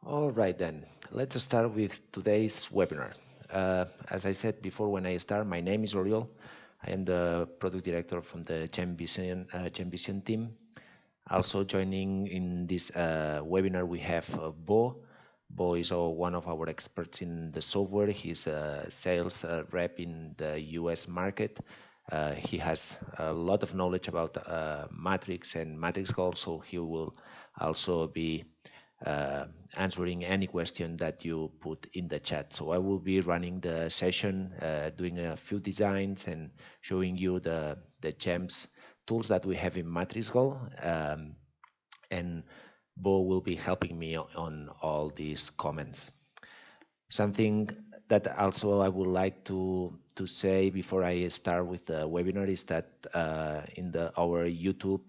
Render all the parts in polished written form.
All right then, let's start with today's webinar. As I said before when I start, my name is Oriol. I am the product director from the Gemvision team. Also joining in this webinar we have Bo. Bo is one of our experts in the software. He's a sales rep in the US market. He has a lot of knowledge about Matrix and MatrixGold, so he will also be uh, answering any question that you put in the chat. So I will be running the session, doing a few designs and showing you the gems tools that we have in MatrixGold. And Bo will be helping me on all these comments. Something that also I would like to say before I start with the webinar is that in our YouTube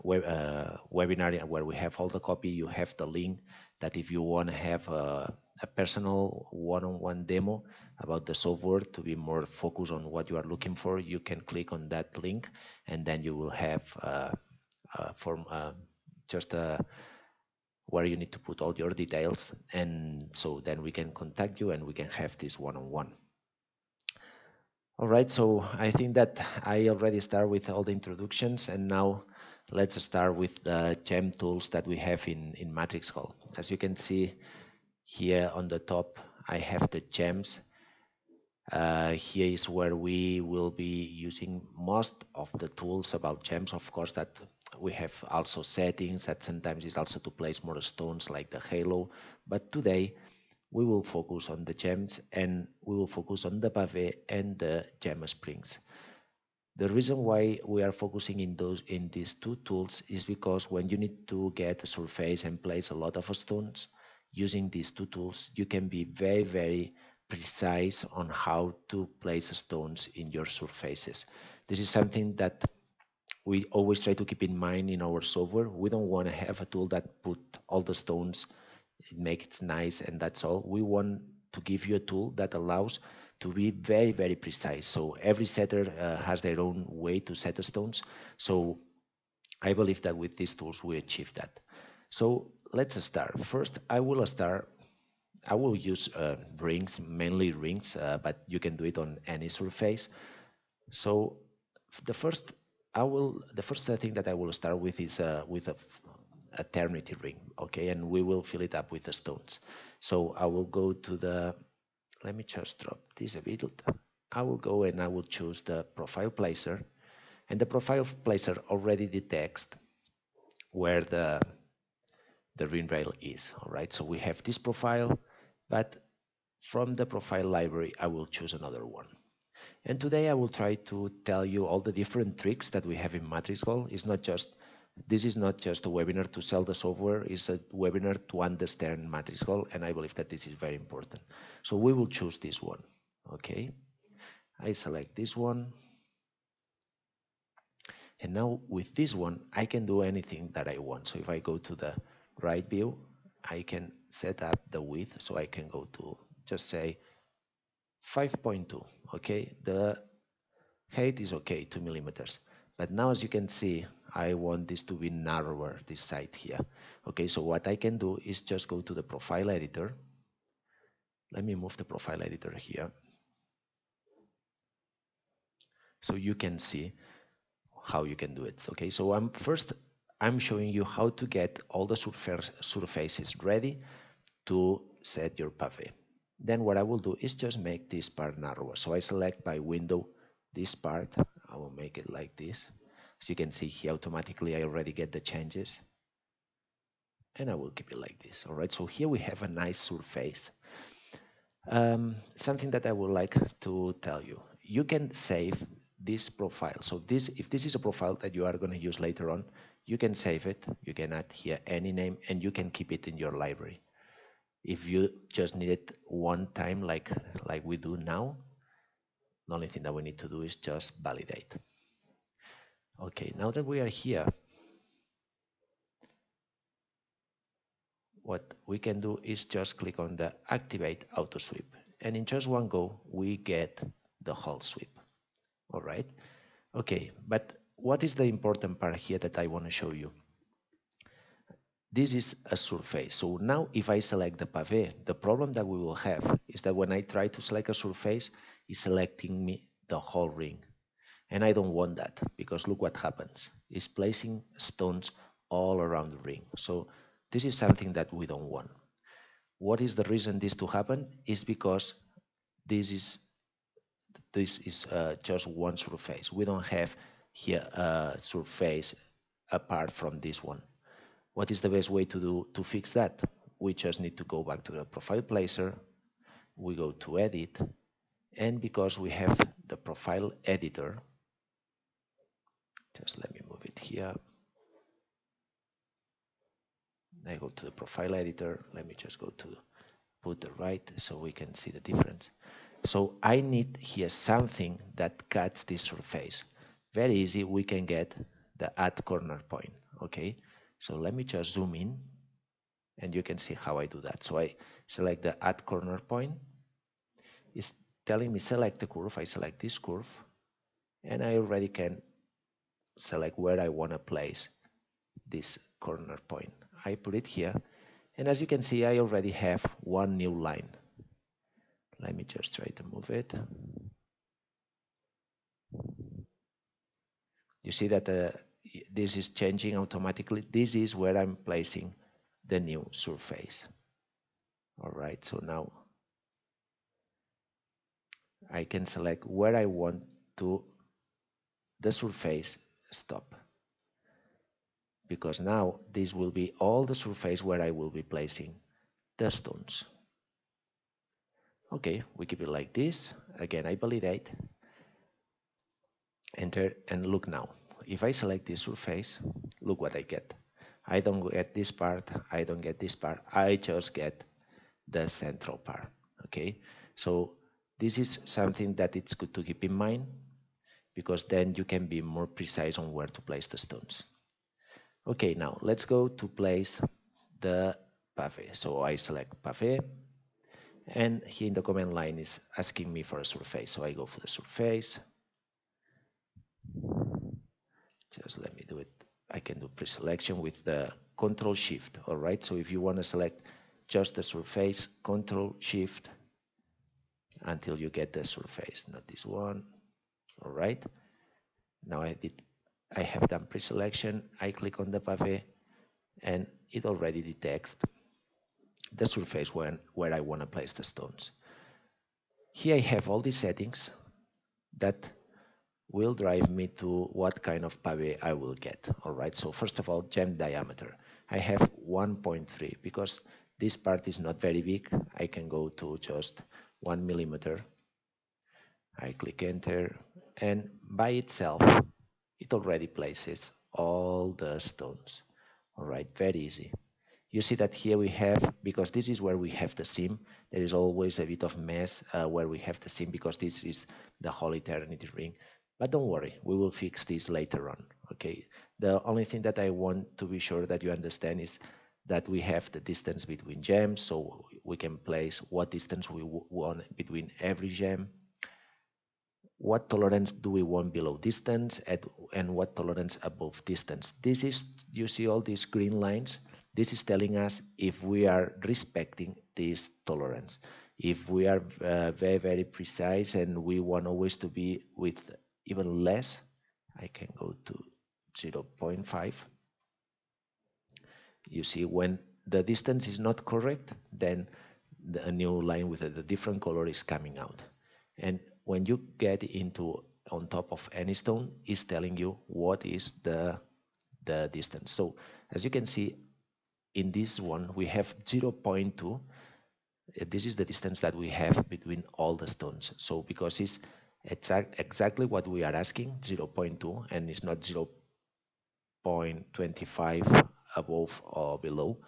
webinar where we have all the copy, you have the link that if you want to have a personal one-on-one demo about the software to be more focused on what you are looking for, you can click on that link and then you will have form just where you need to put all your details, and so then we can contact you and we can have this one-on-one. All right, so I think that I already start with all the introductions, and now let's start with the gem tools that we have in MatrixGold. As you can see here on the top, I have the gems. Here is where we will be using most of the tools about gems. Of course, that we have also settings that sometimes is also to place more stones like the halo. But today we will focus on the gems and we will focus on the Pave and the gem springs. The reason why we are focusing in these two tools is because when you need to get a surface and place a lot of stones, using these two tools, you can be very precise on how to place stones in your surfaces. This is something that we always try to keep in mind in our software. We don't want to have a tool that put all the stones, it makes it nice and that's all. We want to give you a tool that allows to be very precise. So every setter has their own way to set the stones. So I believe that with these tools we achieve that. So let's start. First, I will use rings, mainly rings, but you can do it on any surface. So the first thing that I will start with is with a eternity ring, okay, and we will fill it up with the stones. So I will go to let me just drop this a bit. I will go and I will choose the profile placer, and the profile placer already detects where the ring rail is. All right, so we have this profile, but from the profile library I will choose another one. And today I will try to tell you all the different tricks that we have in MatrixGold. This is not just a webinar to sell the software, it's a webinar to understand MatrixGold, and I believe that this is very important. So we will choose this one, okay? I select this one. And now with this one, I can do anything that I want. So if I go to the right view, I can set up the width. So I can go to just say 5.2, okay? The height is okay, 2 millimeters. But now as you can see, I want this to be narrower, this side here. Okay, so what I can do is just go to the profile editor. Let me move the profile editor here. So you can see how you can do it. Okay, so I'm showing you how to get all the surfaces ready to set your Pave. Then what I will do is just make this part narrower. So I select by window this part. I will make it like this. As you can see here, automatically I already get the changes. And I will keep it like this. All right, so here we have a nice surface. Something that I would like to tell you. You can save this profile. So if this is a profile that you are going to use later on, you can save it. You can add here any name and you can keep it in your library. If you just need it one time like we do now, the only thing that we need to do is just validate. Okay, now that we are here, what we can do is just click on the activate auto sweep, and in just one go we get the whole sweep. All right, okay, but what is the important part here that I want to show you? This is a surface. So now if I select the pave, the problem that we will have is that when I try to select a surface, it's selecting me the whole ring. And I don't want that, because look what happens. It's placing stones all around the ring. So this is something that we don't want. What is the reason this to happen? Is because this is just one surface. We don't have here a surface apart from this one. What is the best way to fix that? We just need to go back to the profile placer. We go to edit, and because we have the profile editor, just let me move it here. I go to the profile editor. Let me just go to put the right so we can see the difference. So I need here something that cuts this surface. Very easy, we can get the add corner point, okay? So let me just zoom in and you can see how I do that. So I select the add corner point. It's telling me select the curve. I select this curve and I already can select where I want to place this corner point. I put it here, and as you can see, I already have one new line. Let me just try to move it. You see that this is changing automatically. This is where I'm placing the new surface. All right, so now I can select where I want to the surface stop, because now this will be all the surface where I will be placing the stones. Okay, we keep it like this. Again, I validate, enter, and look now. If I select this surface, look what I get. I don't get this part, I don't get this part, I just get the central part, okay? So this is something that it's good to keep in mind, because then you can be more precise on where to place the stones. Okay, now let's go to place the pave. So I select pave, and here in the command line is asking me for a surface. So I go for the surface. Just let me do it. I can do pre-selection with the Control Shift, all right? So if you want to select just the surface, Control Shift until you get the surface, not this one, all right? Now I have done pre-selection. I click on the pave, and it already detects the surface where I want to place the stones. Here I have all these settings that will drive me to what kind of pave I will get. All right, so first of all, gem diameter. I have 1.3 because this part is not very big. I can go to just 1 millimeter. I click enter, and by itself, it already places all the stones. All right, very easy. You see that here we have, because this is where we have the seam, there is always a bit of mess where we have the seam, because this is the whole eternity ring. But don't worry, we will fix this later on, okay? The only thing that I want to be sure that you understand is that we have the distance between gems, so we can place what distance we want between every gem, what tolerance do we want below distance, and what tolerance above distance. This is, you see all these green lines, this is telling us if we are respecting this tolerance. If we are very, very precise and we want always to be with even less, I can go to 0.5. You see, when the distance is not correct, then a new line with a different color is coming out. And when you get into on top of any stone, it's telling you what is the distance. So as you can see, in this one, we have 0.2. This is the distance that we have between all the stones. So because it's exactly what we are asking, 0.2, and it's not 0.25 above or below,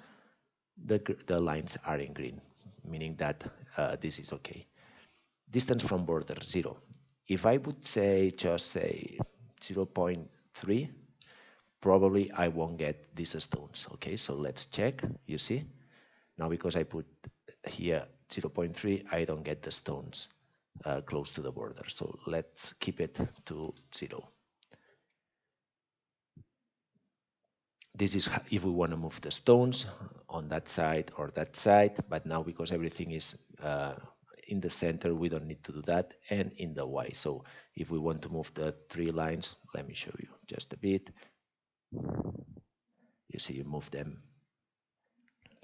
the lines are in green, meaning that this is okay. Distance from border, 0. If I would say just say 0.3, probably I won't get these stones. Okay, so let's check. You see, now because I put here 0.3, I don't get the stones close to the border. So let's keep it to 0. This is if we want to move the stones on that side or that side, but now because everything is in the center, we don't need to do that, and in the Y. So if we want to move the 3 lines, let me show you just a bit. You see, you move them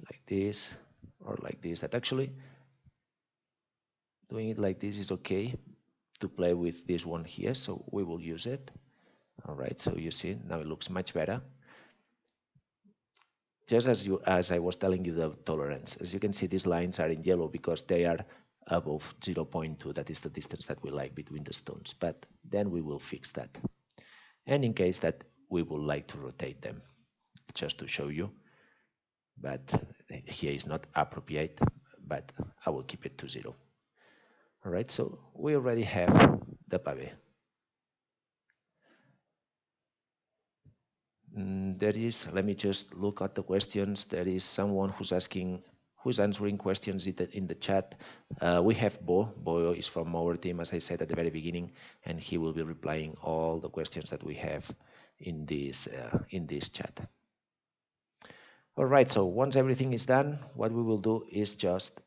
like this or like this. That actually doing it like this is okay to play with this one here, so we will use it. All right, so you see now it looks much better. Just as I was telling you the tolerance, as you can see, these lines are in yellow because they are above 0.2. That is the distance that we like between the stones, but then we will fix that. And in case that we would like to rotate them, just to show you, but here is not appropriate, but I will keep it to 0. All right, so we already have the Pave. There is, let me just look at the questions. There is someone who's asking, who's answering questions in the chat. We have Bo. Bo is from our team, as I said at the very beginning, and he will be replying all the questions that we have in this chat. All right, so once everything is done, what we will do is just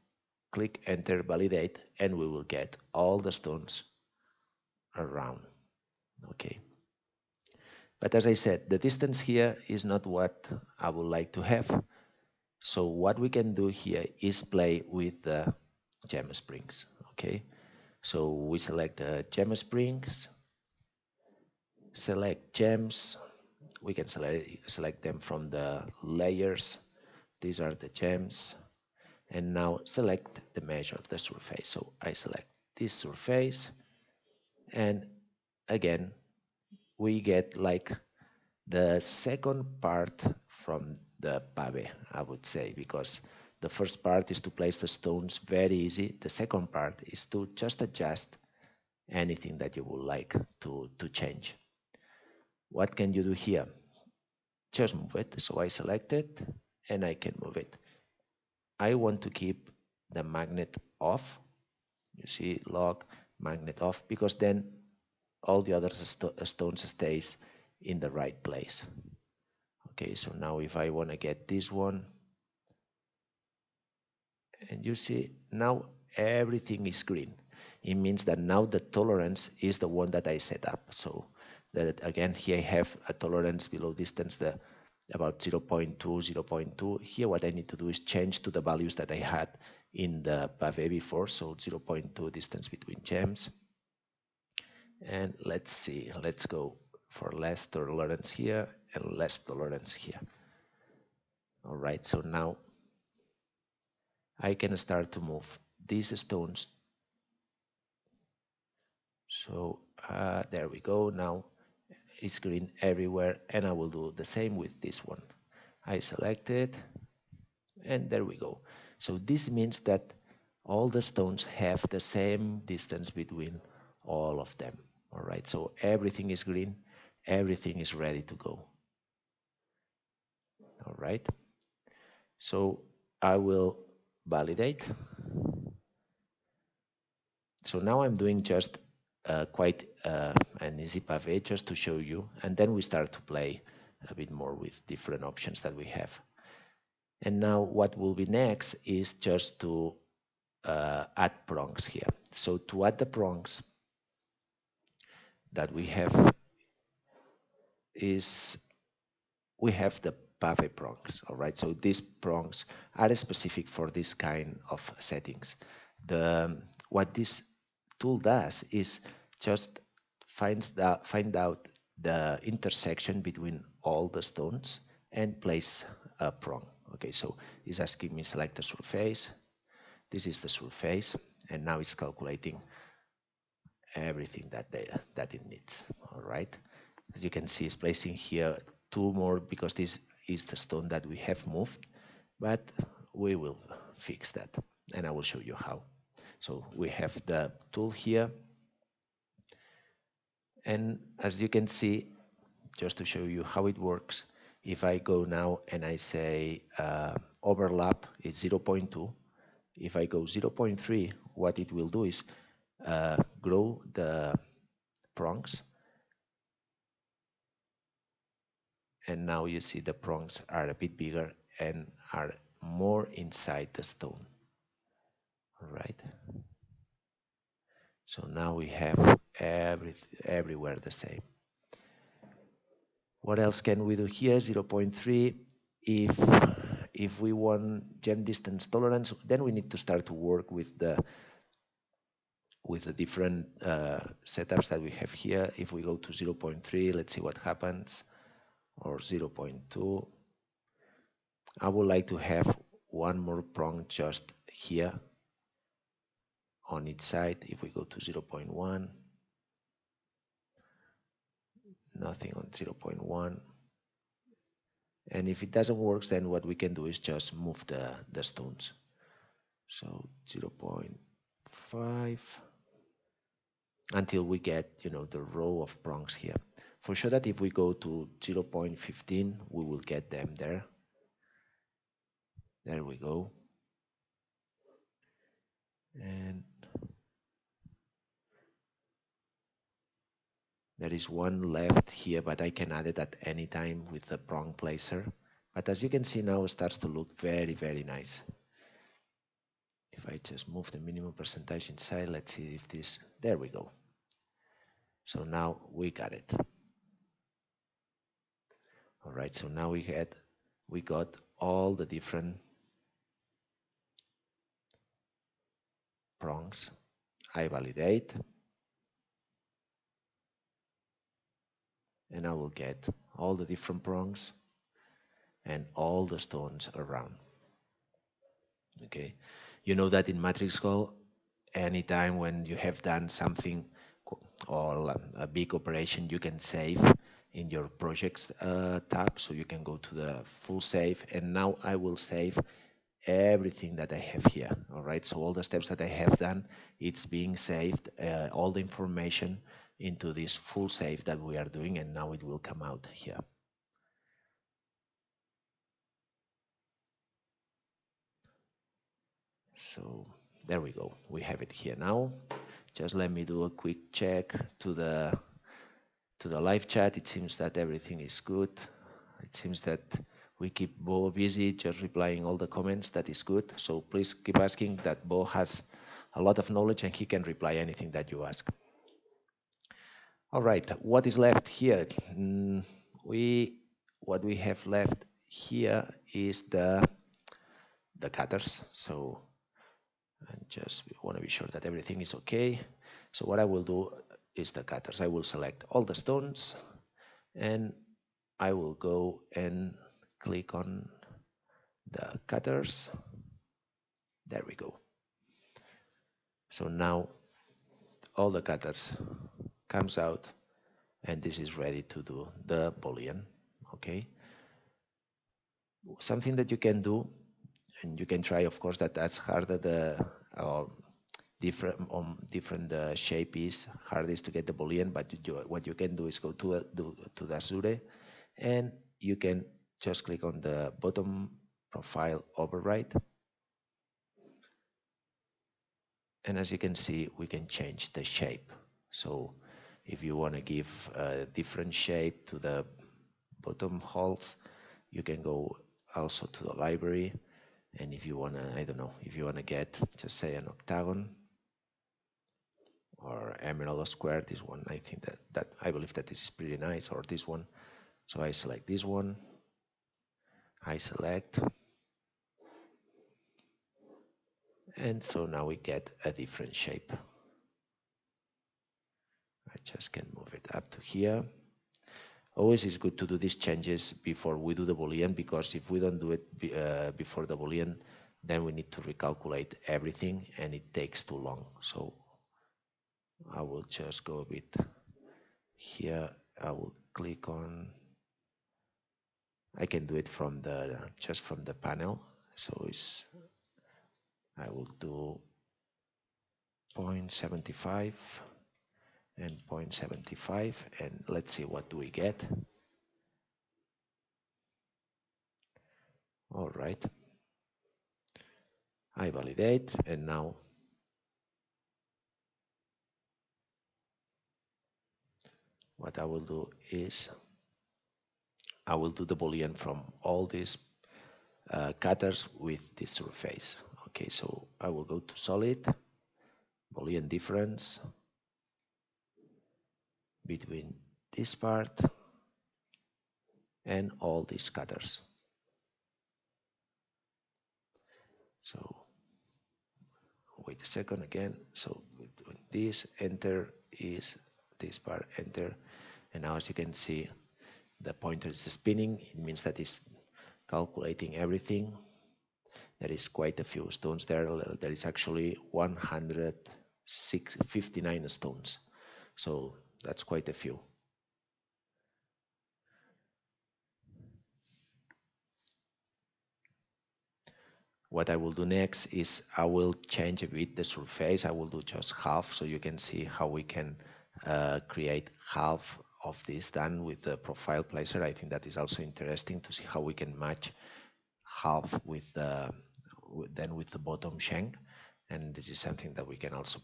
click Enter, Validate, and we will get all the stones around. Okay. But as I said, the distance here is not what I would like to have. So what we can do here is play with the gem springs. Okay. So we select the gem springs, select gems. We can select them from the layers. These are the gems. And now select the measure of the surface. So I select this surface, and again we get like the second part from the Pave, I would say, because the first part is to place the stones very easy. The second part is to just adjust anything that you would like to change. What can you do here? Just move it. So I select it and I can move it. I want to keep the magnet off. You see, lock, magnet off, because then all the other stones stays in the right place. Okay, so now if I want to get this one, and you see now everything is green. It means that now the tolerance is the one that I set up. So that again, here I have a tolerance below distance, about 0.2, 0.2. Here what I need to do is change to the values that I had in the Pave before, so 0.2 distance between gems. And let's see, let's go for less tolerance here and less tolerance here. All right, so now I can start to move these stones. So there we go. Now it's green everywhere, and I will do the same with this one. I select it, and there we go. So this means that all the stones have the same distance between all of them. All right, so everything is green, everything is ready to go. All right, so I will validate. So now I'm doing just quite an easy Pave just to show you, and then we start to play a bit more with different options that we have. And now what will be next is just to add prongs here. So to add the prongs that we have is we have the Pave prongs. All right, so these prongs are specific for this kind of settings. What this tool does is just find out the intersection between all the stones and place a prong. Okay, so it's asking me select the surface. This is the surface, and now it's calculating everything that it needs. All right, as you can see, it's placing here 2 more because this is the stone that we have moved, but we will fix that, and I will show you how. So we have the tool here, and as you can see, just to show you how it works, if I go now and I say overlap is 0.2, if I go 0.3, what it will do is grow the prongs, and now you see the prongs are a bit bigger and are more inside the stone. All right. So now we have everywhere the same. What else can we do here? 0.3. If we want gem distance tolerance, then we need to start to work with the different setups that we have here. If we go to 0.3, let's see what happens, or 0.2. I would like to have one more prong just here on each side. If we go to 0.1, nothing on 0.1. And if it doesn't work, then what we can do is just move the stones. So 0.5 until we get, the row of prongs here. For sure that if we go to 0.15, we will get them there. There we go. And there is one left here, but I can add it at any time with the prong placer. But as you can see now, it starts to look very, very nice. If I just move the minimum percentage inside, let's see if this, there we go. So now we got it. All right, so now we got all the different prongs. I validate, and I will get all the different prongs and all the stones around. Okay, you know that in MatrixGold, anytime when you have done something or a big operation, you can save in your projects tab, so you can go to the full save, and now I will save everything that I have here. All right, so all the steps that I have done, it's being saved, all the information into this full save that we are doing, and now it will come out here. So there we go, we have it here now. Just let me do a quick check to the live chat. It seems that everything is good. It seems that we keep Bo busy just replying all the comments. That is good. So please keep asking. That Bo has a lot of knowledge and he can reply anything that you ask. All right, what is left here? What we have left here is the cutters. So and just want to be sure that everything is okay. So what I will do is the cutters. I will select all the stones and I will go and click on the cutters. There we go. So now all the cutters comes out and this is ready to do the boolean. Okay. Something that you can do, and you can try, of course, that's harder the different shape is hardest to get the boolean, but what you can do is go to the Azure, and you can just click on the bottom profile override, and as you can see, we can change the shape. So if you want to give a different shape to the bottom holes, you can go also to the library, and if you want to, I don't know, if you want to get, just say an octagon or emerald square, this one, I think that I believe that this is pretty nice, or this one. So I select this one, I select, and so now we get a different shape. I just can move it up to here. Always is good to do these changes before we do the boolean, because if we don't do it before the boolean, then we need to recalculate everything and it takes too long. So I will just go a bit here. I will click on, I can do it from just from the panel. So I will do 0.75 and 0.75, and let's see what do we get. All right, I validate, and now what I will do is I will do the boolean from all these cutters with this surface. Okay, so I will go to solid, boolean difference between this part and all these cutters. So wait a second again. So with this, enter is this part, enter, and now as you can see, the pointer is spinning. It means that it's calculating everything. There is quite a few stones there. There is actually 159 stones. So that's quite a few. What I will do next is I will change a bit the surface. I will do just half, so you can see how we can create half of this done with the profile placer. I think that is also interesting to see how we can match half with the bottom shank, and this is something that we can also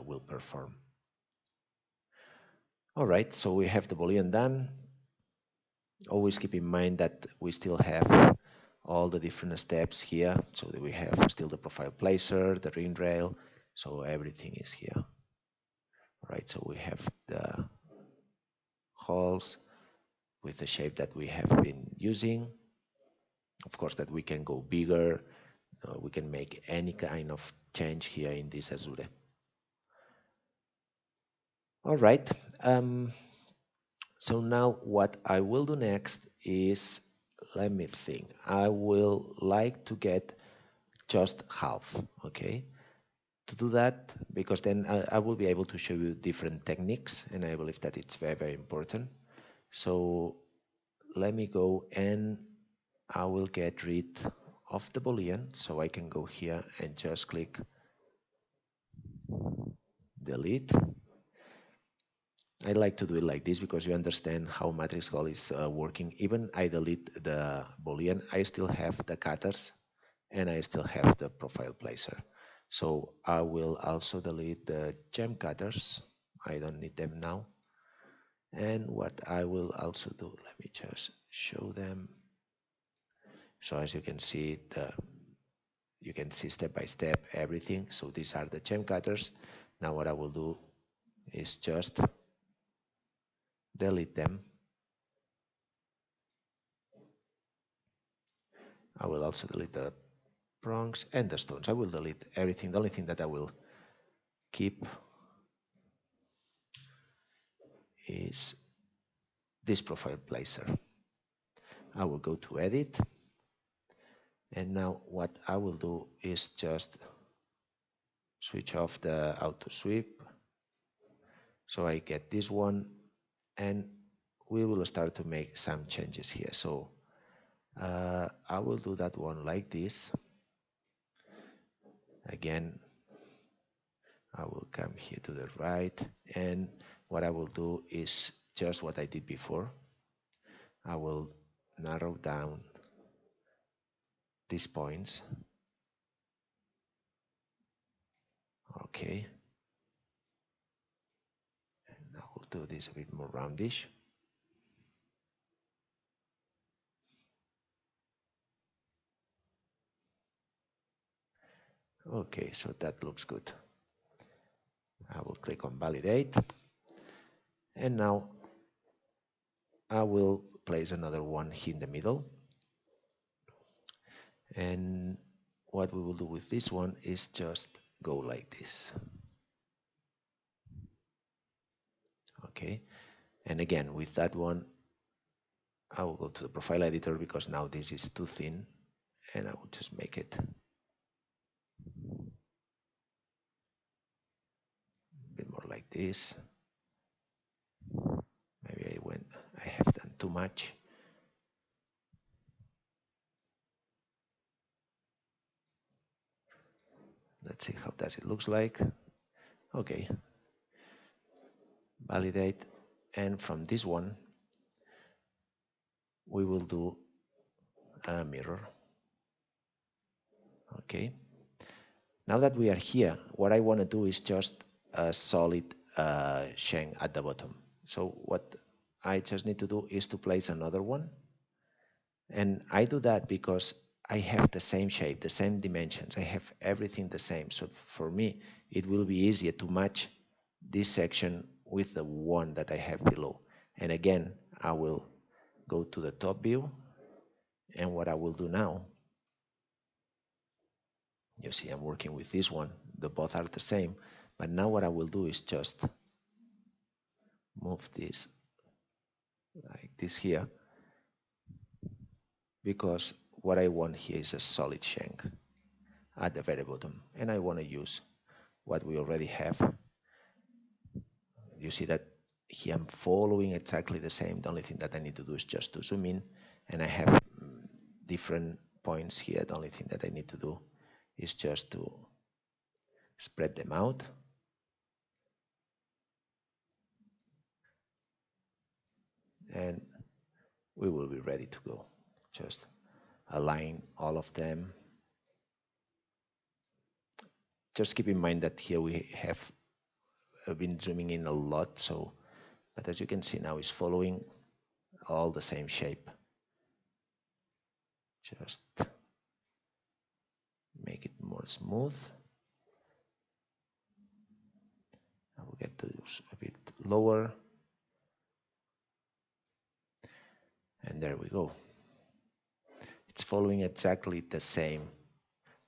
will perform. All right, so we have the boolean done. Always keep in mind that we still have all the different steps here, so that we have still the profile placer, the ring rail, so everything is here. All right, so we have the holes with the shape that we have been using. Of course, that we can go bigger, we can make any kind of change here in this Azure. All right, so now what I will do next is, let me think, I will like to get just half, okay? To do that, because then I will be able to show you different techniques, and I believe that it's very, very important. So let me go and I will get rid of the boolean, so I can go here and just click delete. I like to do it like this because you understand how MatrixGold is working. Even I delete the boolean, I still have the cutters and I still have the profile placer. So I will also delete the gem cutters. I don't need them now. And what I will also do, let me just show them. So as you can see, you can see step by step everything. So these are the gem cutters. Now what I will do is just delete them. I will also delete the prongs and the stones. I will delete everything. The only thing that I will keep is this profile placer. I will go to edit, and now what I will do is just switch off the auto sweep, so I get this one, and we will start to make some changes here. So I will do that one like this. Again, I will come here to the right, and what I will do is just what I did before. I will narrow down these points. Okay. And I will do this a bit more roundish. Okay, so that looks good. I will click on validate, and now I will place another one here in the middle. And what we will do with this one is just go like this. Okay, and again with that one, I will go to the profile editor because now this is too thin, and I will just make it a bit more like this. Maybe I have done too much. Let's see how does it looks like. Okay, validate, and from this one we will do a mirror. Okay, now that we are here, what I want to do is just a solid shank at the bottom. So what I just need to do is to place another one. And I do that because I have the same shape, the same dimensions. I have everything the same. So for me, it will be easier to match this section with the one that I have below. And again, I will go to the top view. And what I will do now, you see I'm working with this one. The both are the same. But now what I will do is just move this like this here, because what I want here is a solid shank at the very bottom, and I want to use what we already have. You see that here I'm following exactly the same. The only thing that I need to do is just to zoom in, and I have different points here. The only thing that I need to do is just to spread them out. And we will be ready to go. Just align all of them. Just keep in mind that here we have been zooming in a lot, so, but as you can see now, it's following all the same shape. Just make it more smooth. I will get those a bit lower. And there we go. It's following exactly the same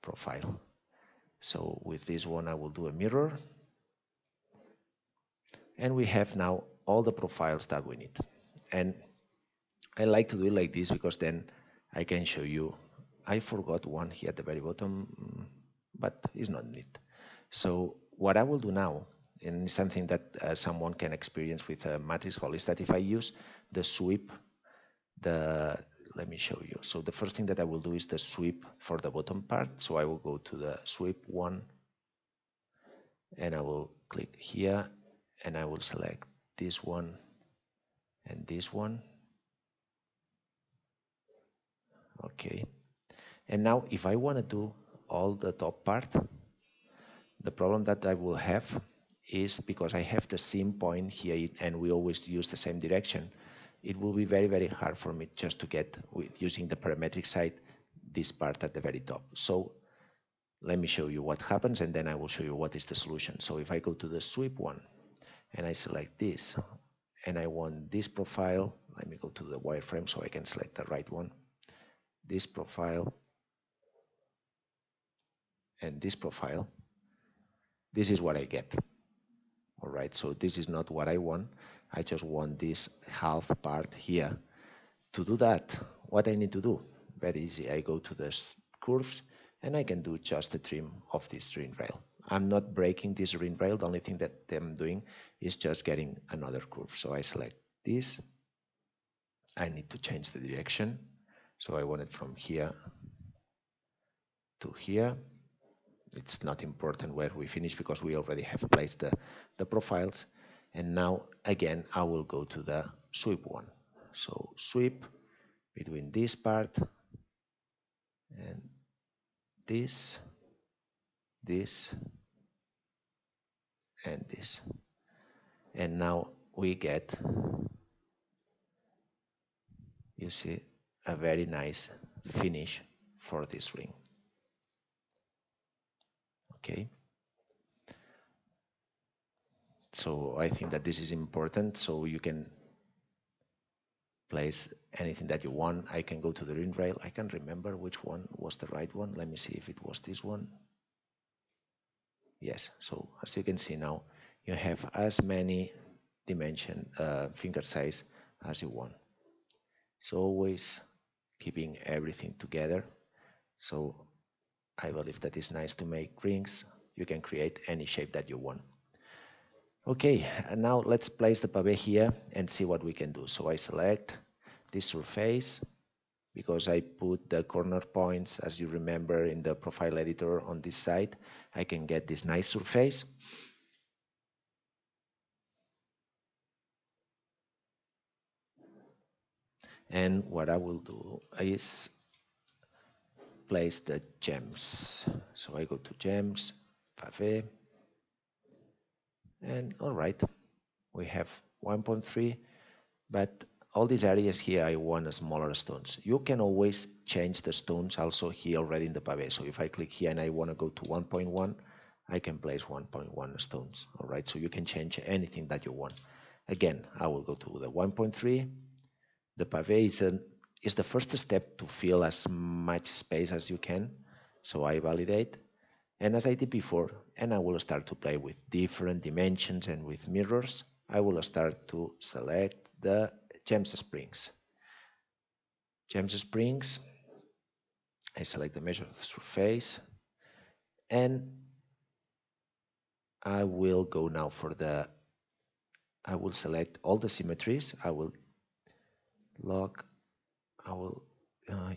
profile. So with this one, I will do a mirror. And we have now all the profiles that we need. And I like to do it like this because then I can show you. I forgot one here at the very bottom, but it's not neat. So what I will do now, and something that someone can experience with MatrixGold, is that if I use the sweep, let me show you. So the first thing that I will do is the sweep for the bottom part. So I will go to the sweep one, and I will click here, and I will select this one and this one. Okay. And now if I want to do all the top part, the problem that I will have is because I have the same point here and we always use the same direction, it will be very, very hard for me just to get, with using the parametric side, this part at the very top. So let me show you what happens, and then I will show you what is the solution. So if I go to the sweep one and I select this, and I want this profile, let me go to the wireframe so I can select the right one, this profile, and this profile, this is what I get. All right, so this is not what I want. I just want this half part here. To do that, what I need to do, very easy. I go to the curves and I can do just a trim of this ring rail. I'm not breaking this ring rail. The only thing that I'm doing is just getting another curve. So I select this. I need to change the direction. So I want it from here to here. It's not important where we finish because we already have placed the profiles. And now again, I will go to the sweep one. So sweep between this part and this, and this. And now we get, you see, a very nice finish for this ring. Okay. So I think that this is important, so you can place anything that you want. I can go to the ring rail. I can't remember which one was the right one. Let me see if it was this one. Yes, so as you can see now, you have as many dimension, finger size as you want. So always keeping everything together. So I believe that is nice to make rings. You can create any shape that you want. Okay, and now let's place the pave here and see what we can do. So I select this surface because I put the corner points, as you remember, in the profile editor on this side. I can get this nice surface. And what I will do is place the gems. So I go to gems, Pave, and all right, we have 1.3. But all these areas here, I want smaller stones. You can always change the stones also here already in the Pave. So if I click here and I want to go to 1.1, I can place 1.1 stones. All right, so you can change anything that you want. Again, I will go to the 1.3. The Pave is the first step to fill as much space as you can. So I validate. And as I did before, and I will start to play with different dimensions and with mirrors, I will start to select the gems springs. Gems springs, I select the measure of the surface, and I will go now for I will select all the symmetries. I will lock,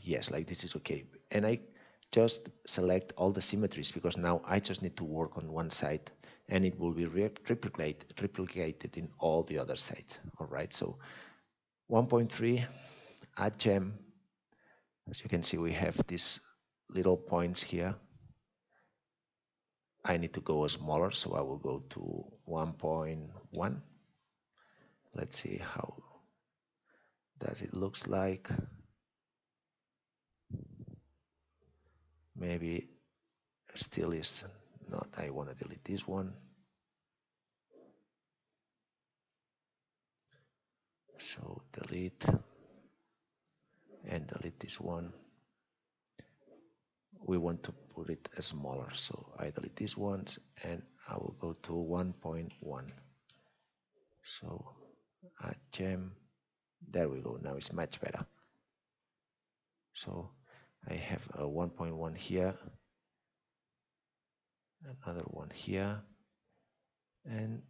yes, like this is okay. And I just select all the symmetries because now I just need to work on one side and it will be replicated in all the other sides. All right, so 1.3, add gem. As you can see, we have these little points here. I need to go smaller, so I will go to 1.1. Let's see how does it looks like. Maybe still is not. I want to delete this one. So delete and delete this one. We want to put it smaller, so I delete these ones and I will go to 1.1. So add gem. There we go. Now it's much better. So I have a 1.1 here, another one here, and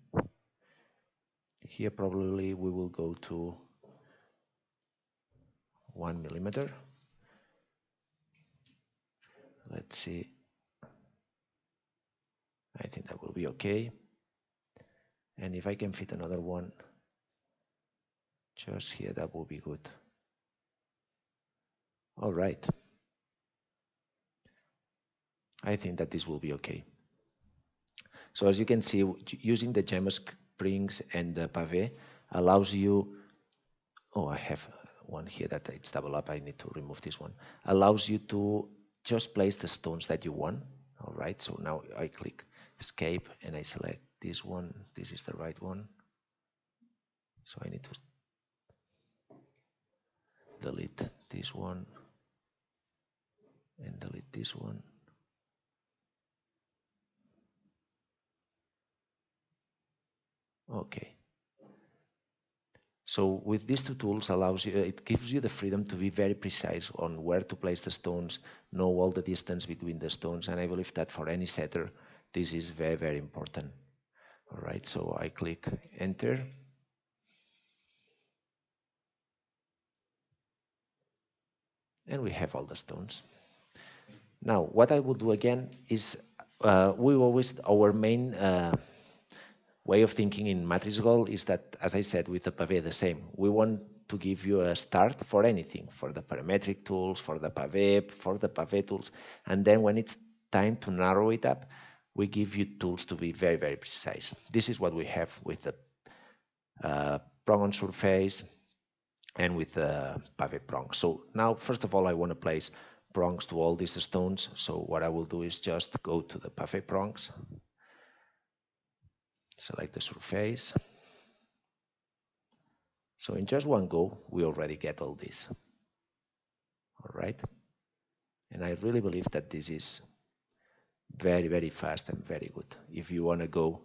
here probably we will go to 1 millimeter. Let's see. I think that will be okay. And if I can fit another one just here, that will be good. All right. I think that this will be okay. So as you can see, using the gem springs and the Pave allows you, oh, I have one here that it's double up. I need to remove this one. Allows you to just place the stones that you want. All right, so now I click escape and I select this one. This is the right one. So I need to delete this one and delete this one. Okay. So with these two tools it gives you the freedom to be very precise on where to place the stones, know all the distance between the stones, and I believe that for any setter, this is very, very important. All right, so I click enter. And we have all the stones. Now, what I will do again is our main way of thinking in MatrixGold is that, as I said, with the Pave the same. We want to give you a start for anything, for the parametric tools, for the Pave tools, and then when it's time to narrow it up, we give you tools to be very, very precise. This is what we have with the prong on surface and with the Pave prong. So now, first of all, I want to place prongs to all these stones. So what I will do is just go to the Pave prongs, select the surface. So in just one go, we already get all this. All right. And I really believe that this is very, very fast and very good. If you want to go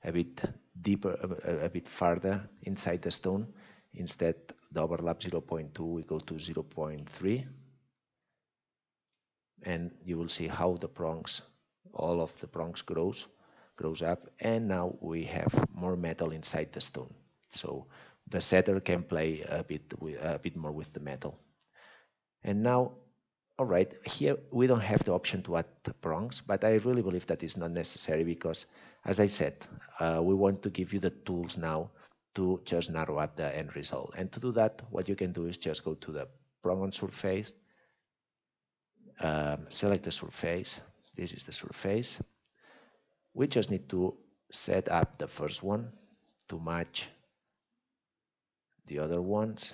a bit deeper, a bit farther inside the stone, instead the overlap 0.2, we go to 0.3. And you will see how the prongs, all of the prongs grows up, and now we have more metal inside the stone. So the setter can play a bit more with the metal. And now, all right, here we don't have the option to add the prongs, but I really believe that is not necessary because, as I said, we want to give you the tools now to just narrow up the end result. And to do that, what you can do is just go to the prong on surface, select the surface. This is the surface. We just need to set up the first one to match the other ones,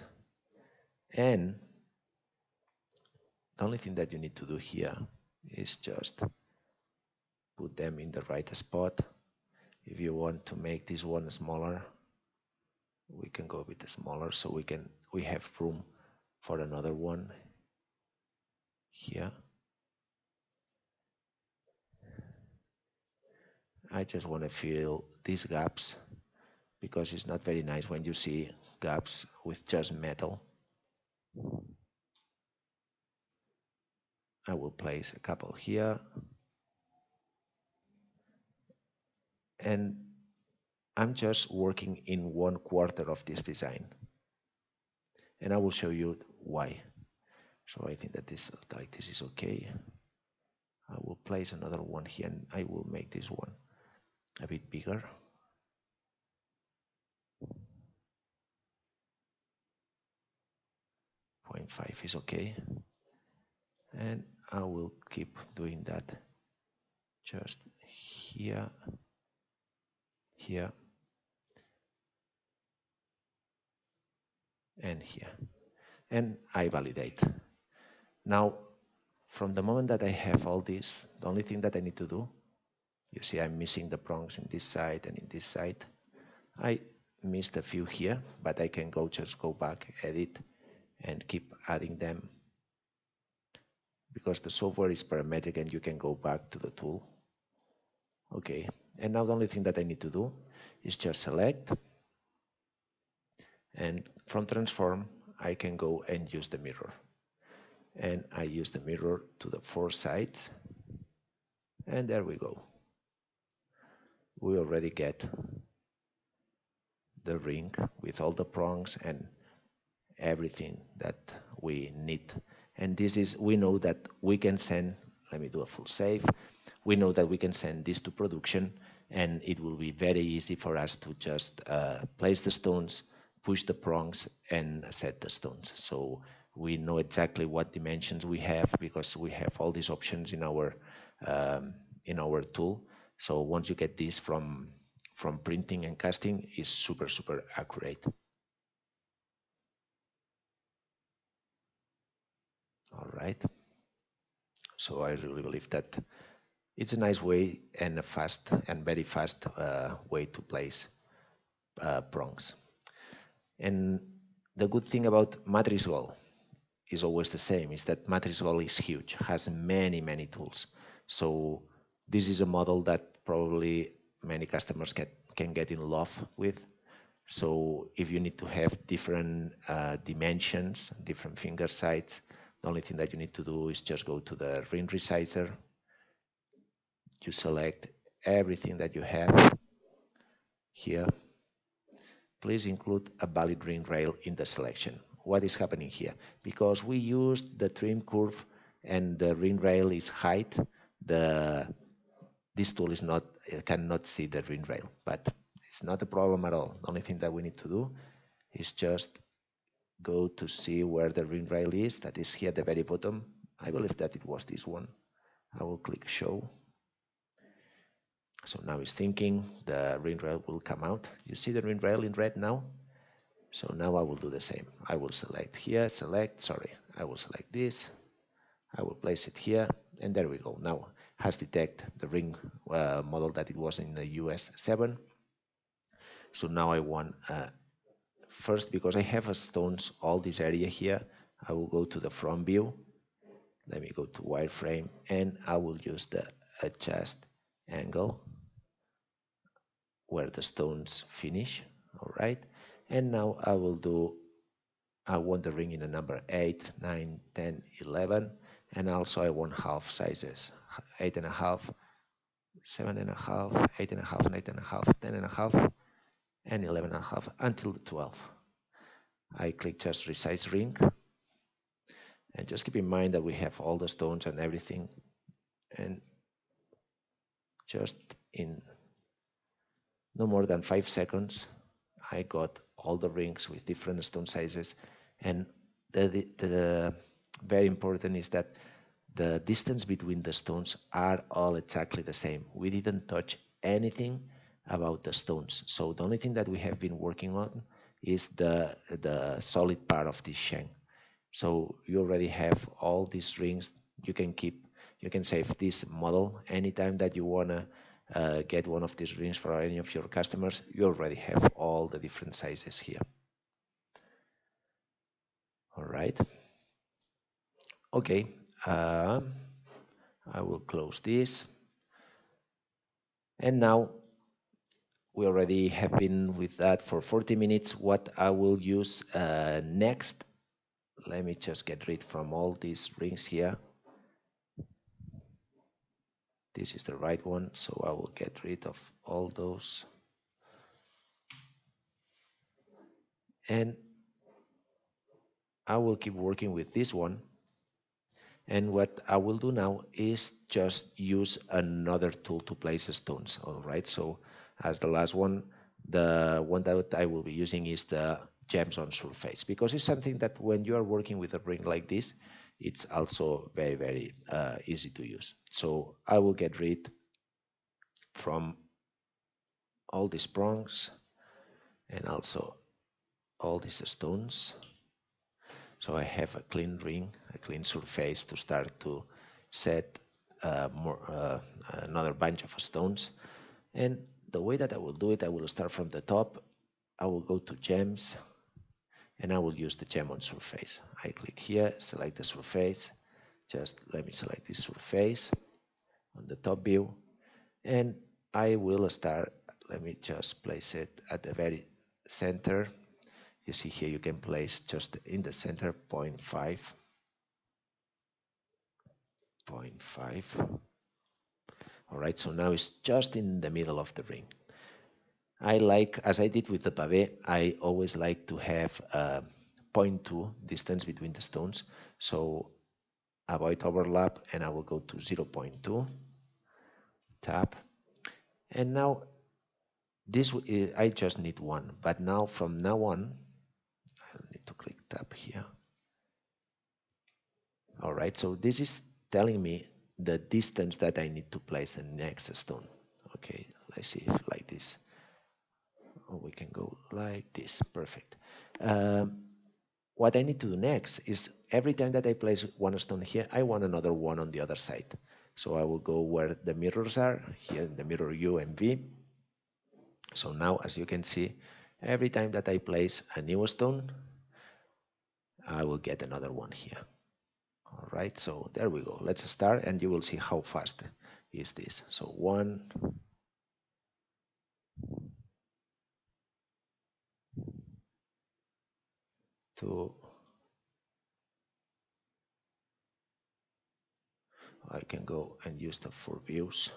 and the only thing that you need to do here is just put them in the right spot. If you want to make this one smaller, we can go a bit smaller, so we have room for another one here. I just want to fill these gaps because it's not very nice when you see gaps with just metal. I will place a couple here, and I'm just working in 1/4 of this design, and I will show you why. So I think that this is okay. I will place another one here, and I will make this one a bit bigger. 0.5 is okay, and I will keep doing that just here, here, and here, and I validate. Now, from the moment that I have all this, the only thing that I need to do, you see I'm missing the prongs in this side and in this side. I missed a few here, but I can just go back, edit, and keep adding them, because the software is parametric and you can go back to the tool. Okay, and now the only thing that I need to do is just select, and from transform I can go and use the mirror, and I use the mirror to the 4 sides, and there we go. We already get the ring with all the prongs and everything that we need. And this is, we know that we can send, let me do a full save, we know that we can send this to production, and it will be very easy for us to just place the stones, push the prongs, and set the stones. So we know exactly what dimensions we have, because we have all these options in our tool. So once you get this from printing and casting, is super accurate. All right. So I really believe that it's a nice way and a fast and very fast way to place prongs. And the good thing about MatrixGold is always the same, is that MatrixGold is huge, has many tools. So this is a model that probably many customers can get in love with. So if you need to have different dimensions, different finger size, the only thing that you need to do is just go to the ring resizer. You select everything that you have here. Please include a valid ring rail in the selection. What is happening here? Because we used the trim curve and the ring rail is height, this tool cannot see the ring rail, but it's not a problem at all. The only thing that we need to do is just go to see where the ring rail is. That is here at the very bottom. I believe that it was this one. I will click show. So now it's thinking, the ring rail will come out. You see the ring rail in red now? So now I will do the same. I will select here, I will select this. I will place it here, and there we go. Now has detected the ring model that it was in the US 7. So now I want, first, because I have stones all this area here, I will go to the front view. Let me go to wireframe, and I will use the adjust angle where the stones finish. All right, and now I want the ring in a number 8, 9, 10, 11, and also I want half sizes, 8.5, 7.5, 8.5, 9.5, 10.5, and 11.5 until 12. I click just resize ring, and just keep in mind that we have all the stones and everything, and just in no more than 5 seconds I got all the rings with different stone sizes. And the very important is that the distance between the stones are all exactly the same. We didn't touch anything about the stones. So the only thing that we have been working on is the solid part of this shank. So you already have all these rings. You can save this model anytime that you wanna get one of these rings for any of your customers. You already have all the different sizes here. All right. Okay. I will close this. And now we already have been with that for 40 minutes. What I will use next, let me just get rid from all these rings here. This is the right one, so I will get rid of all those. And I will keep working with this one. And what I will do now is just use another tool to place stones. All right, so as the last one, the one that I will be using is the gems on surface, because it's something that when you are working with a ring like this, it's also very, very easy to use. So I will get rid from all these prongs and also all these stones. So I have a clean ring, a clean surface to start to set another bunch of stones. And the way that I will do it, I will start from the top. I will go to gems and I will use the gem on surface. I click here, select the surface. Just let me select this surface on the top view. And I will start, let me just place it at the very center. You see here you can place just in the center 0.5. 0.5. All right, so now it's just in the middle of the ring. I like, as I did with the Pave, I always like to have a 0.2 distance between the stones. So avoid overlap, and I will go to 0.2, tap. And now this I just need one, but now from now on, I need to click tab here. All right, so this is telling me the distance that I need to place the next stone. Okay, let's see if like this. Oh, we can go like this, perfect. What I need to do next is every time that I place one stone here, I want another one on the other side. So I will go where the mirrors are, here in the mirror U and V. So now, as you can see, every time that I place a new stone, I will get another one here. All right, so there we go. Let's start and you will see how fast is this. So 1, 2, I can go and use the 4 views.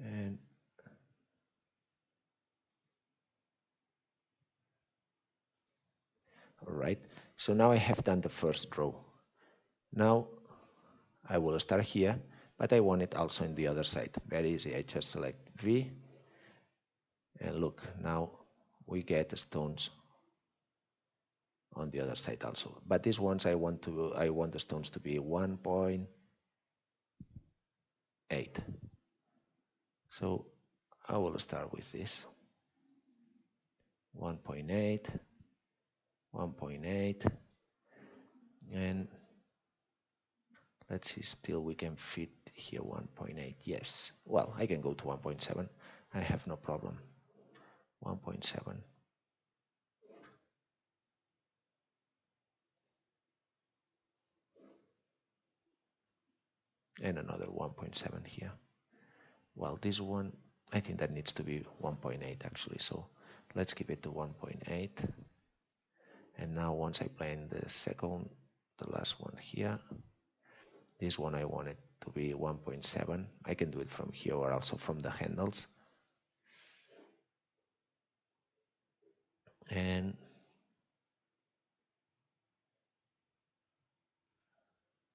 And all right, so now I have done the first row. Now I will start here, but I want it also in the other side. Very easy, I just select V, and look, now we get the stones on the other side also. But these ones I want the stones to be 1.8. So I will start with this. 1.8, 1.8, and let's see, still we can fit here 1.8. Yes, well, I can go to 1.7. I have no problem. 1.7. And another 1.7 here. Well, this one, I think that needs to be 1.8 actually, so let's keep it to 1.8. And now once I plan the last one here, this one I want it to be 1.7. I can do it from here or also from the handles. And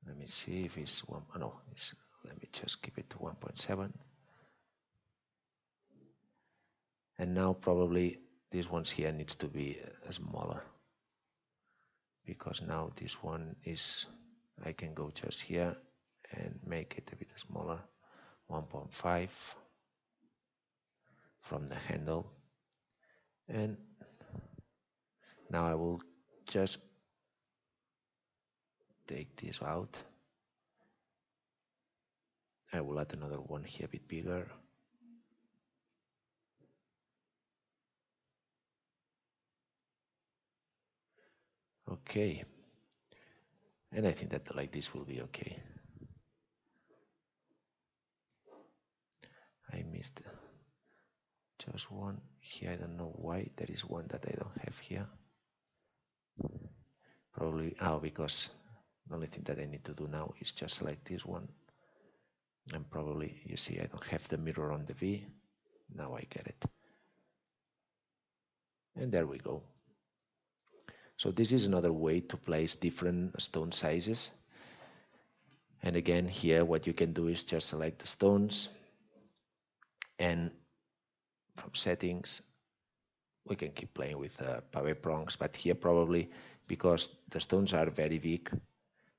let me see if it's one. Oh, no, let me just keep it to 1.7. And now probably this one's here needs to be smaller, because now this one is I can go just here and make it a bit smaller, 1.5 from the handle. And now I will just take this out. I will add another one here a bit bigger. Okay. And I think that like this will be okay. I missed just one here. I don't know why. There is one that I don't have here. Probably, because the only thing that I need to do now is just select this one. And probably, you see, I don't have the mirror on the V. Now I get it. And there we go. So this is another way to place different stone sizes. And again, here what you can do is just select the stones, and from settings we can keep playing with Pave prongs, but here probably because the stones are very big,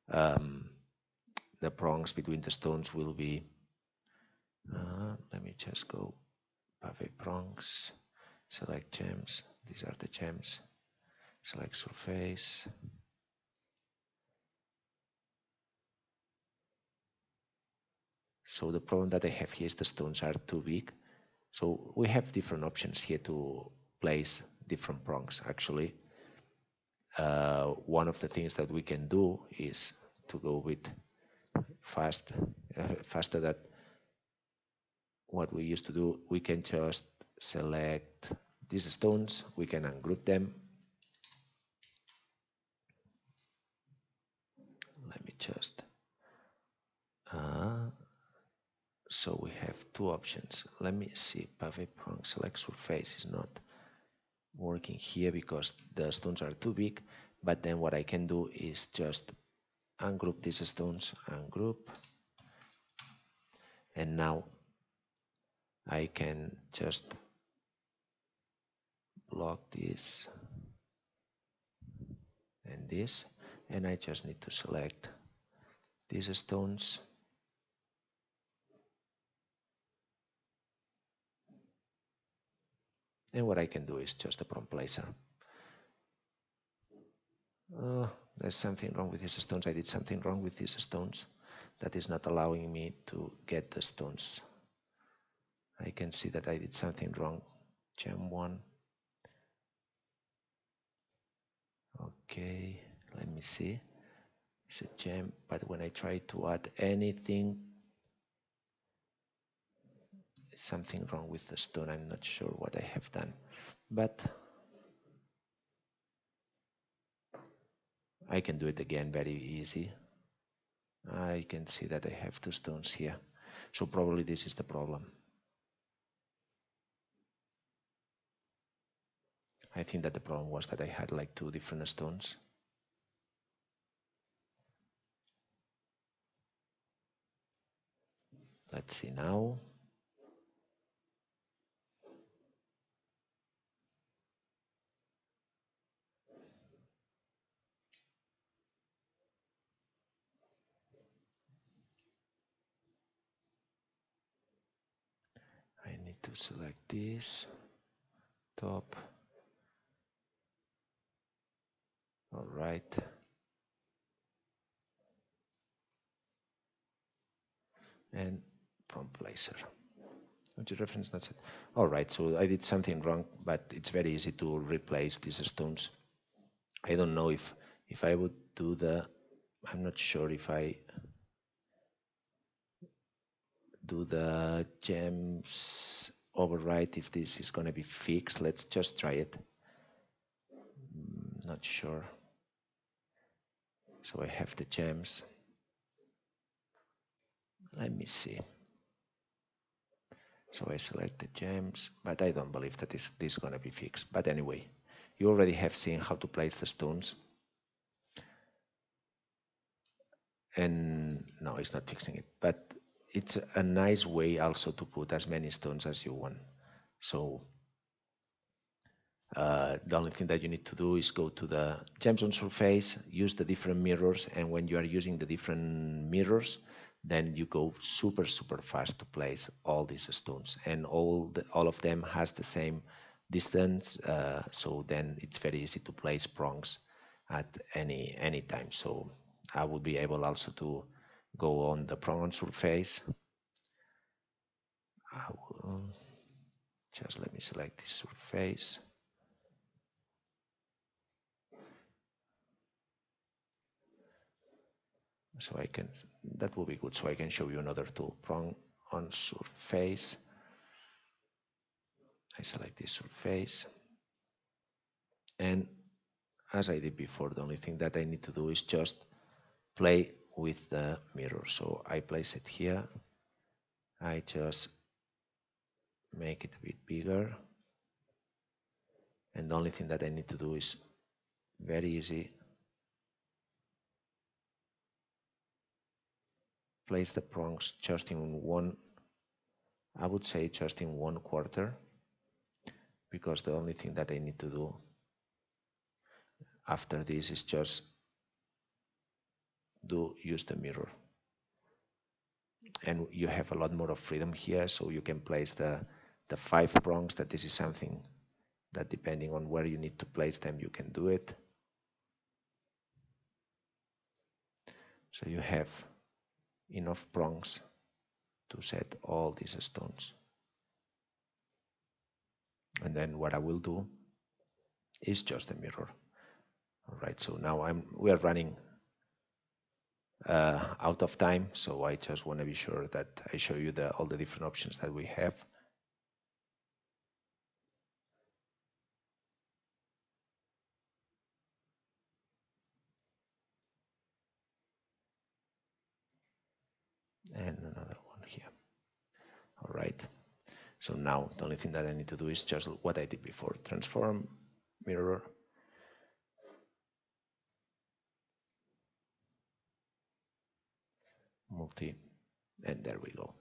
the prongs between the stones will be, let me just go Pave prongs, select gems, these are the gems, select surface, so the problem that I have here is the stones are too big. So we have different options here to place different prongs. Actually, one of the things that we can do is to go with faster than what we used to do. We can just select these stones, we can ungroup them. Let me just so we have two options. Let me see. Pave prong select surface is not working here because the stones are too big, but then what I can do is just ungroup these stones, ungroup, and now I can just block this and this, and I just need to select these stones, and what I can do is just a prompt placer. There's something wrong with these stones. I did something wrong with these stones that is not allowing me to get the stones. I can see that I did something wrong. Gem 1. Okay, let me see. It's a gem, but when I try to add anything, something wrong with the stone. I'm not sure what I have done, but I can do it again very easy. I can see that I have two stones here, so probably this is the problem. I think that the problem was that I had like two different stones. Let's see now. I need to select this top. All right. And prompt placer. Which reference not set. All right, so I did something wrong, but it's very easy to replace these stones. I don't know if I would do I'm not sure if I do the gems override, if this is going to be fixed. Let's just try it. Not sure. So I have the gems. Let me see. So I select the gems, but I don't believe that this is going to be fixed. But anyway, you already have seen how to place the stones. And no, it's not fixing it, but it's a nice way also to put as many stones as you want. So The only thing that you need to do is go to the gems on surface, use the different mirrors, and when you are using the different mirrors, then you go super fast to place all these stones, and all of them has the same distance, so then it's very easy to place prongs at any time. So I will be able also to go on the prong on surface. I will just let me select this surface. So I can, that will be good. So I can show you another tool, prong on surface. I select this surface, and as I did before, the only thing that I need to do is just play with the mirror. So I place it here. I just make it a bit bigger, and the only thing that I need to do is very easy. Place the prongs just in one, I would say just in 1/4, because the only thing that I need to do after this is just use the mirror, and you have a lot more of freedom here, so you can place the 5 prongs. That this is something that depending on where you need to place them, you can do it. So you have enough prongs to set all these stones. And then what I will do is just a mirror. All right, so now we are running out of time, so I just want to be sure that I show you all the different options that we have. And another one here. All right, so now the only thing that I need to do is just what I did before, transform, mirror, multi, and there we go.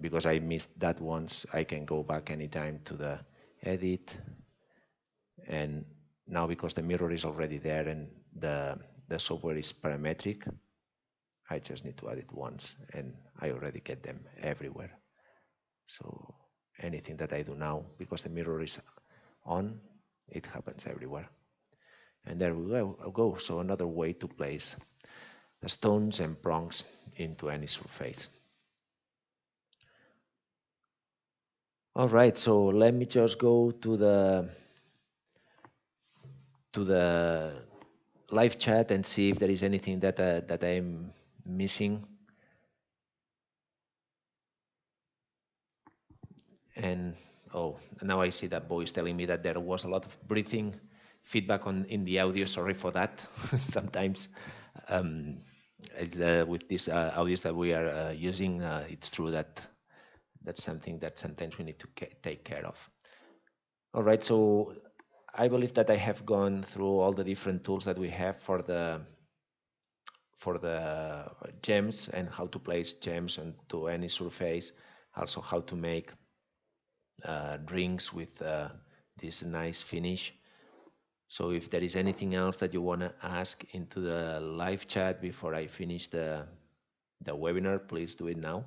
Because I missed that once, I can go back anytime to the edit, and now because the mirror is already there and the software is parametric, I just need to add it once and I already get them everywhere. So anything that I do now, because the mirror is on, it happens everywhere. And there we go. So another way to place the stones and prongs into any surface. All right, so let me just go to the live chat and see if there is anything that I'm missing. And oh, now I see that Bo is telling me that there was a lot of breathing feedback in the audio. Sorry for that. Sometimes with these audios that we are using, it's true that that's something that sometimes we need to take care of. All right, so I believe that I have gone through all the different tools that we have for the gems and how to place gems onto any surface, also how to make drinks with this nice finish. So if there is anything else that you want to ask into the live chat before I finish the webinar, please do it now,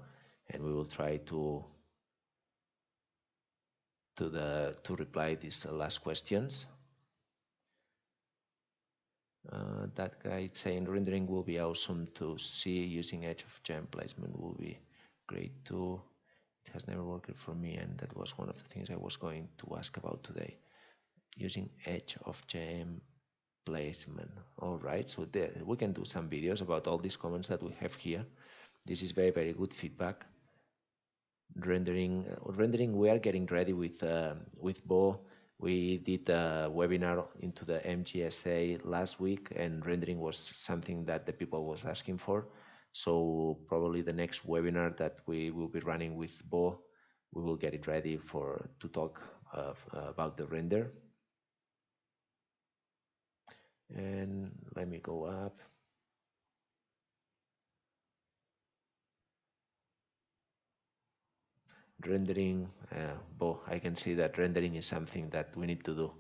and we will try to reply these last questions. That guy is saying rendering will be awesome to see. Using edge of gem placement will be great too. It has never worked for me, and that was one of the things I was going to ask about today. Using edge of gem placement. All right, so we can do some videos about all these comments that we have here. This is very good feedback. Rendering, we are getting ready with Bo. We did a webinar into the MGSA last week, and rendering was something that the people was asking for. So probably the next webinar that we will be running with Bo, we will get it ready to talk about the render. And let me go up. Rendering, Bo, I can see that rendering is something that we need to do.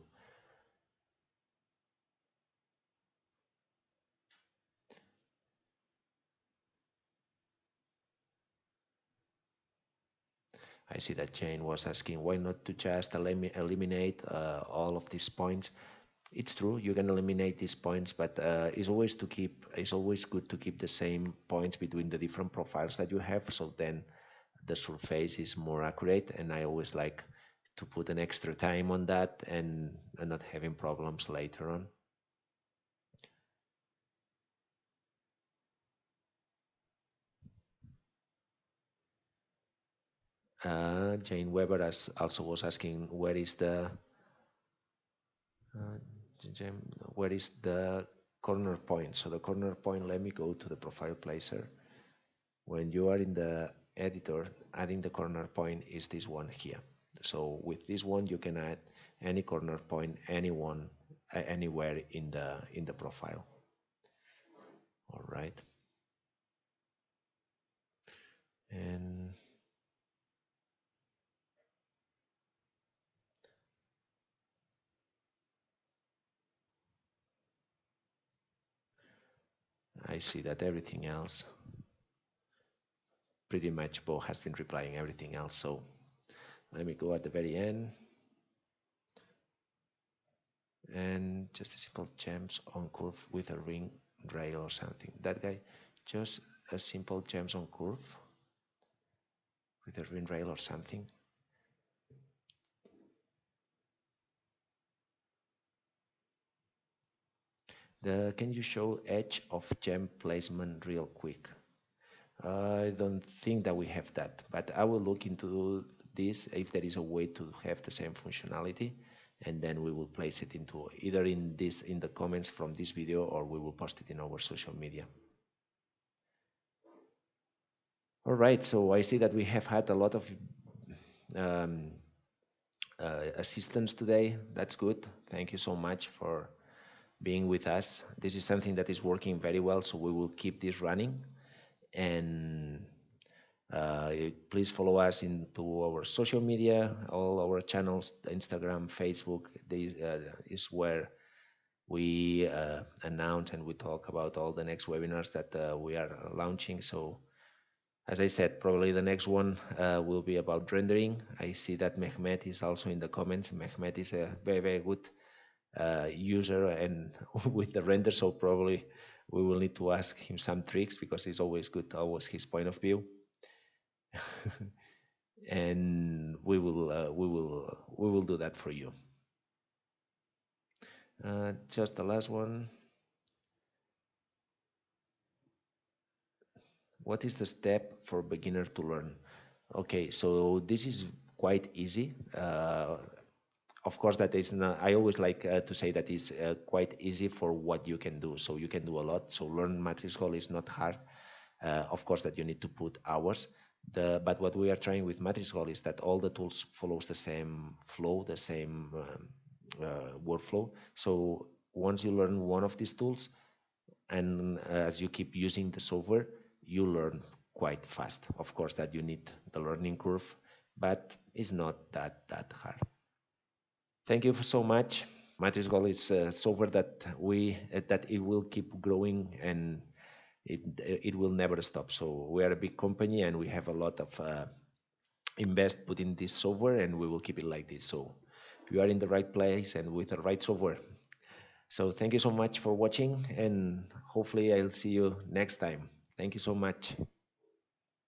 I see that Jane was asking why not to just eliminate all of these points. It's true, you can eliminate these points, but it's always good to keep the same points between the different profiles that you have, so then the surface is more accurate. And I always like to put an extra time on that and not having problems later on. Jane Weber also was asking uh, where is the corner point. So the corner point, let me go to the profile placer. When you are in the editor, adding the corner point is this one here. So with this one, you can add any corner point, anywhere in the profile. All right. And I see that everything else, pretty much Bo has been replying everything else. So let me go at the very end. And just a simple gems on curve with a ring rail or something. That guy, just a simple gems on curve with a ring rail or something. Can you show edge of gem placement real quick? I don't think that we have that, but I will look into this if there is a way to have the same functionality, and then we will place it into either in the comments from this video, or we will post it in our social media. All right, so I see that we have had a lot of um, assistance today. That's good. Thank you so much for being with us. This is something that is working very well, so we will keep this running. And please follow us into our social media, all our channels, Instagram, Facebook. This is where we announce and we talk about all the next webinars that we are launching. So as I said, probably the next one will be about rendering. I see that Mehmet is also in the comments. Mehmet is a very, very good user and with the render, so probably we will need to ask him some tricks, because it's always good, always his point of view. And we will do that for you. Just the last one. What is the step for beginner to learn? Okay, so this is quite easy. Of course, that is not, I always like to say that is quite easy for what you can do. So you can do a lot. So learn MatrixGold is not hard. Of course, that you need to put hours. But what we are trying with MatrixGold is that all the tools follows the same flow, the same workflow. So once you learn one of these tools, and as you keep using the software, you learn quite fast. Of course, that you need the learning curve, but it's not that hard. Thank you so much. MatrixGold is a software that it will keep growing, and it will never stop. So we are a big company and we have a lot of invest put in this software, and we will keep it like this. So you are in the right place and with the right software. So thank you so much for watching, and hopefully I'll see you next time. Thank you so much.